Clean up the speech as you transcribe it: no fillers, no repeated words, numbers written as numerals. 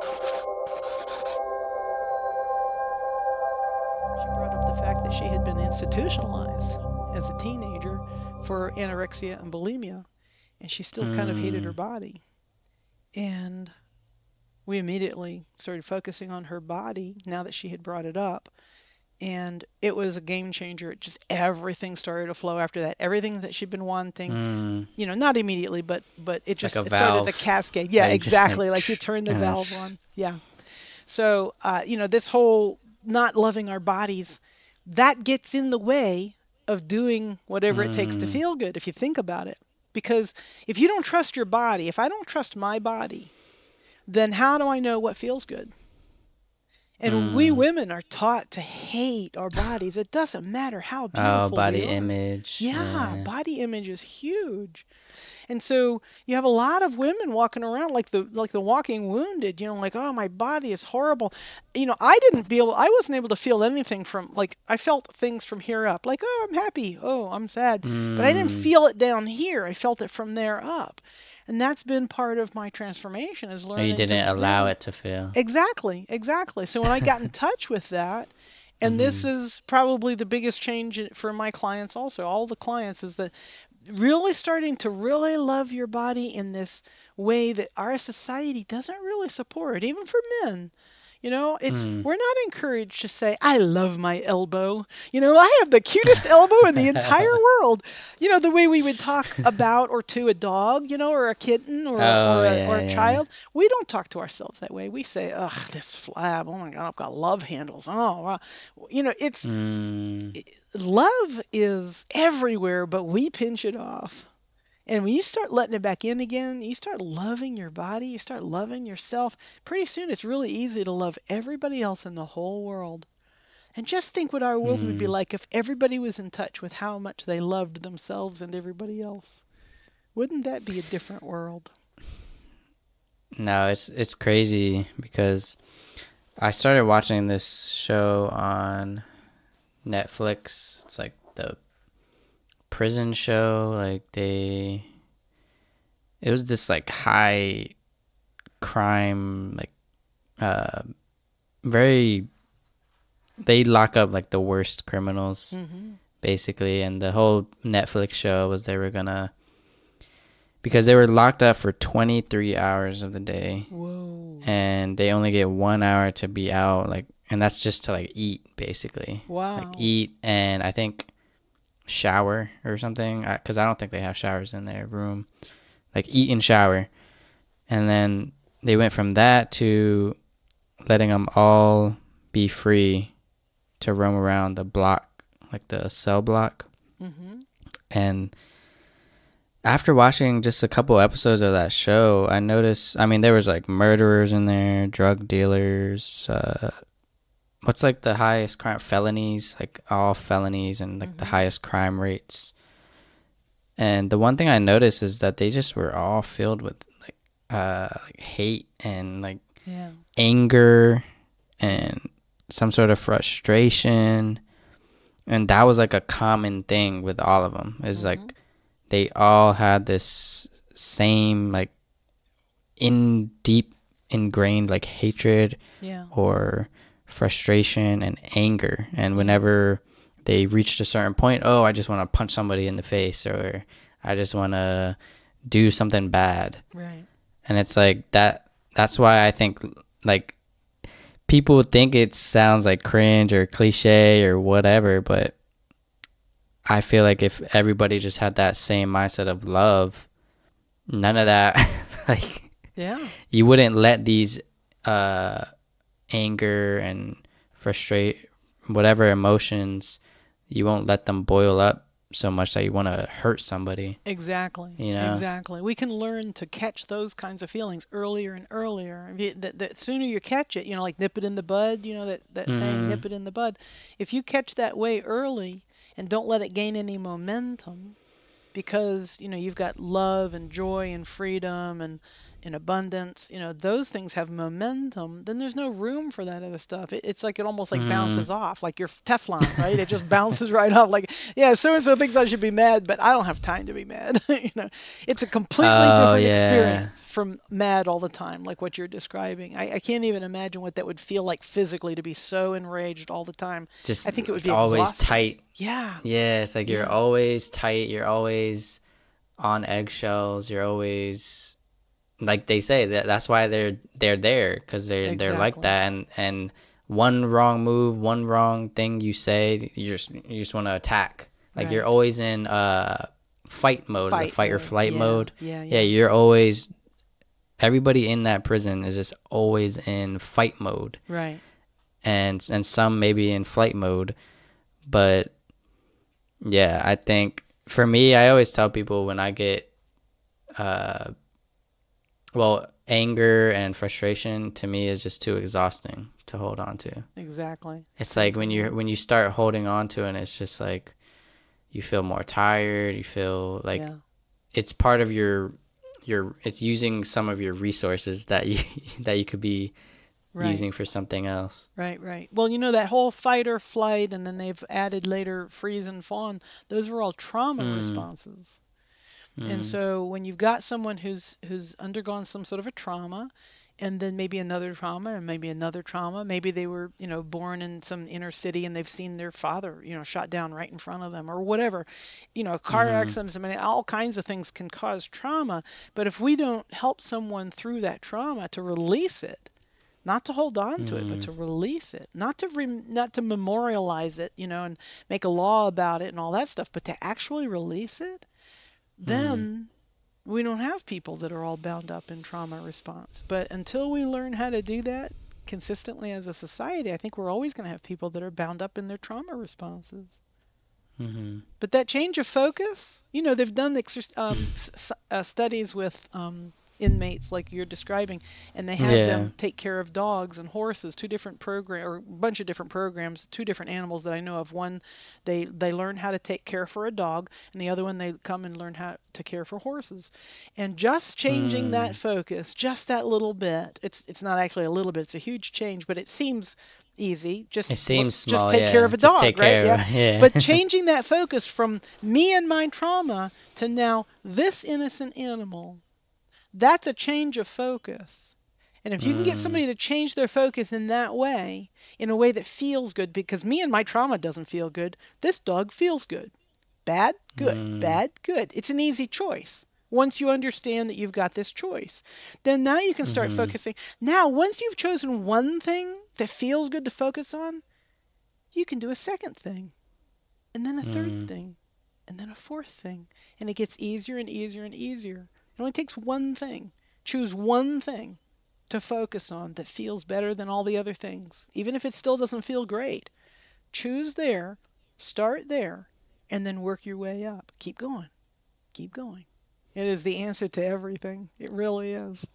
She brought up the fact that she had been institutionalized as a teenager for anorexia and bulimia, and she still kind of hated her Mm. body. And we immediately started focusing on her body now that she had brought it up. And it was a game changer. It just everything started to flow after that. Everything that she'd been wanting, Mm. not immediately, but It's like a it started to valve. cascade. Yeah, Like just like exactly. Like you turn the and then valve on. Yeah. So, this whole not loving our bodies, that gets in the way of doing whatever it takes to mm. feel good, if you think about it. Because if you don't trust your body, if I don't trust my body, then how do I know what feels good? And we Mm. women are taught to hate our bodies. It doesn't matter how Oh, beautiful we body are. image. Yeah, Yeah. body image is huge. And so you have a lot of women walking around like the walking wounded, like, oh, my body is horrible. I wasn't able to feel anything from, like, I felt things from here up, like, oh, I'm happy, oh, I'm sad, but I didn't Mm. feel it down here. I felt it from there up. And that's been part of my transformation, is Or you learning to didn't allow really. it to feel. Exactly, exactly. So when I got in touch with that, and this Mm-hmm. is probably the biggest change for my clients also, all the clients, is that really starting to really love your body in this way that our society doesn't really support, even for men. It's Mm. we're not encouraged to say, I love my elbow. I have the cutest elbow in the entire world. The way we would talk about or to a dog, or a kitten or Oh or yeah, a yeah. child. We don't talk to ourselves that way. We say, ugh, this flab. Oh my God, I've got love handles. Oh, wow. It's Mm. love is everywhere, but we pinch it off. And when you start letting it back in again, you start loving your body, you start loving yourself. Pretty soon it's really easy to love everybody else in the whole world. And just think what our world would be Mm. like if everybody was in touch with how much they loved themselves and everybody else. Wouldn't that be a different world? No, it's crazy because I started watching this show on Netflix. It's like the prison show. It was this like high crime, like uh, very. They lock up like the worst criminals Mm-hmm. basically, and the whole Netflix show was they were gonna because they were locked up for 23 hours of the day, Whoa. and they only get 1 hour to be out, like, and that's just to like eat basically, like Wow. eat and I think shower or something, because I don't think they have showers in their room, like eat and shower, and then they went from that to letting them all be free to roam around the block, like the cell block. Mm-hmm. And after watching just a couple episodes of that show, I noticed, I mean, there was like murderers in there, drug dealers, what's like the highest crime? Felonies, like all felonies and like the Mm-hmm. highest crime rates. And the one thing I noticed is that they just were all filled with like hate and like Yeah. anger and some sort of frustration. And that was like a common thing with all of them. Is Mm-hmm. like they all had this same like in deep ingrained like hatred Yeah. or frustration and anger. And Yeah. whenever they reached a certain point, oh, I just want to punch somebody in the face, or I just want to do something bad. Right. And it's like that's why I think like people think it sounds like cringe or cliche or whatever, but I feel like if everybody just had that same mindset of love, none of that like Yeah. you wouldn't let these uh anger and frustrate whatever emotions, you won't let them boil up so much that you want to hurt somebody, Exactly. you know. Exactly. We can learn to catch those kinds of feelings earlier and earlier. The sooner you catch it, like nip it in the bud, that saying, Mm. nip it in the bud. If you catch that way early and don't let it gain any momentum, because, you've got love and joy and freedom in abundance, those things have momentum, then there's no room for that other stuff. It's like it almost like Mm. bounces off, like your Teflon, right? It just bounces right off. Like, yeah, so and so thinks I should be mad, but I don't have time to be mad. It's a completely Oh different yeah. experience from mad all the time, like what you're describing. I can't even imagine what that would feel like physically to be so enraged all the time. I Just think it would be always exhausting. tight. Yeah, Yeah, it's like you're yeah, always tight. You're always on eggshells. You're always like they say that's why they're there because they're like exactly. that and one wrong move, one wrong thing you say, you just want to attack. Like you're Right. always in fight mode, the Fight fight or mode. flight Yeah, mode. yeah, Yeah, yeah. you're always everybody in that prison is just always in fight mode, Right. and some maybe in flight mode, but yeah, I think for me, I always tell people when I get uh well, anger and frustration to me is just too exhausting to hold on to. Exactly. It's Same like for me. when you start holding on to it, it's just like you feel more tired, you feel like Yeah. it's part of your it's using some of your resources that you that you could be Right. using for something else. Right, right. Well, that whole fight or flight, and then they've added later freeze and fawn, those were all trauma Mm, responses. And mm, so when you've got someone who's undergone some sort of a trauma, and then maybe another trauma and maybe another trauma, maybe they were, born in some inner city and they've seen their father, shot down right in front of them or whatever. Car mm-hmm, accidents, I mean, all kinds of things can cause trauma, but if we don't help someone through that trauma to release it, not to hold on to it, but mm, to release it, not to memorialize it, and make a law about it and all that stuff, but to actually release it, mm. then we don't have people that are all bound up in trauma response. But until we learn how to do that consistently as a society, I think we're always going to have people that are bound up in their trauma responses. Mm-hmm. But that change of focus, they've done studies with inmates like you're describing, and they have Yeah. them take care of dogs and horses, two different program or a bunch of different programs, two different animals that I know of. One, they learn how to take care for a dog, and the other one they come and learn how to care for horses. And just changing that Mm. focus, just that little bit, it's not actually a little bit, it's a huge change, but it seems easy. It Just seems just small, take care yeah. of a Just dog, take right? care Yeah. of it. But Yeah. changing that focus from me and my trauma to now this innocent animal, that's a change of focus. And if you can get Mm, somebody to change their focus in that way, in a way that feels good, because me and my trauma doesn't feel good, this dog feels good. Bad, good. mm, Bad, good. It's an easy choice. Once you understand that you've got this choice, then now you can start mm, focusing. Now, once you've chosen one thing that feels good to focus on, you can do a second thing, and then a third mm, thing, and then a fourth thing. And it gets easier and easier and easier. It only takes one thing. Choose one thing to focus on that feels better than all the other things, even if it still doesn't feel great. Choose there, start there, and then work your way up. Keep going. Keep going. It is the answer to everything. It really is.